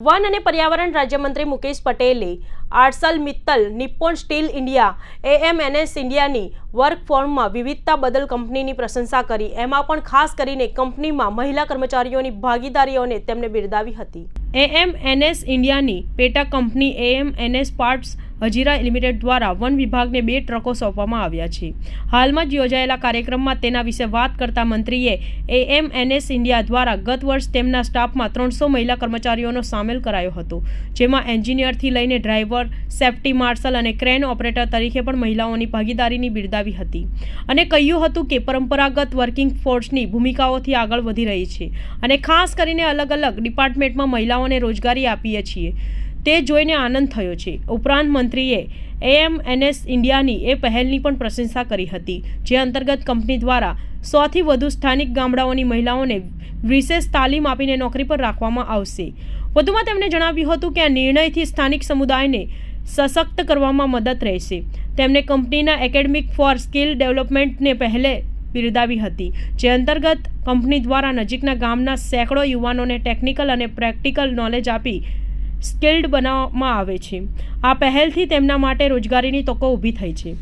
One અને પર્યાવરણ રાજ્યમંત્રી મુકેશ પટેલે આર્સેલમિત્તલ નિપ્પોન સ્ટીલ ઇન્ડિયા એએમએનએસ ઇન્ડિયાની વર્કફોર્સમાં વિવિધતા બદલ કંપનીની પ્રશંસા કરી। એમાં પણ ખાસ કરીને કંપનીમાં મહિલા કર્મચારીઓની ભાગીદારીઓને તેમને બિરદાવી હતી। એએમએનએસ ઇન્ડિયાની પેટા company AMNS parts Hazira limited દ્વારા વન વિભાગને 2 ટ્રકો સોંપવામાં આવ્યા છે। હાલમાં જ યોજાયેલા કાર્યક્રમમાં તેના વિશે વાત કરતા મંત્રીએ એએમએનએસ ઇન્ડિયા દ્વારા ગત વર્ષ તેમના સ્ટાફમાં 300 મહિલા કર્મચારીઓનો સામેલ કરાયો હતો, જેમાં એન્જિનિયરથી લઈને ડ્રાઈવર, સેફ્ટી માર્શલ અને ક્રેન ઓપરેટર તરીકે પણ મહિલાઓની ભાગીદારીની બિરદાવી હતી અને કહ્યું હતું કે પરંપરાગત વર્કિંગ ફોર્સની ભૂમિકાઓથી આગળ વધી રહી છે અને ખાસ કરીને અલગ અલગ ડિપાર્ટમેન્ટમાં મહિલાઓને રોજગારી આપીએ છીએ તે જોઈને આનંદ થયો છે। ઉપરાંત મંત્રીએ એએમએનએસ ઇન્ડિયાની એ પહેલની પણ પ્રશંસા કરી હતી, જે અંતર્ગત કંપની દ્વારા 100થી વધુ સ્થાનિક ગામડાઓની મહિલાઓને વિશેષ તાલીમ આપીને નોકરી પર રાખવામાં આવશે। વધુમાં તેમણે જણાવ્યું હતું કે આ નિર્ણયથી સ્થાનિક સમુદાયને સશક્ત કરવામાં મદદ રહેશે। તેમણે કંપનીના એકેડેમિક ફોર સ્કિલ ડેવલપમેન્ટને પહેલે બિરદાવી હતી, જે અંતર્ગત કંપની દ્વારા નજીકના ગામના સેંકડો યુવાનોને ટેકનિકલ અને પ્રેક્ટિકલ નોલેજ આપી સ્કિલ્ડ બનાવવામાં આવે છે। આ પહેલથી તેમના માટે રોજગારીની તકો ઊભી થઈ છે।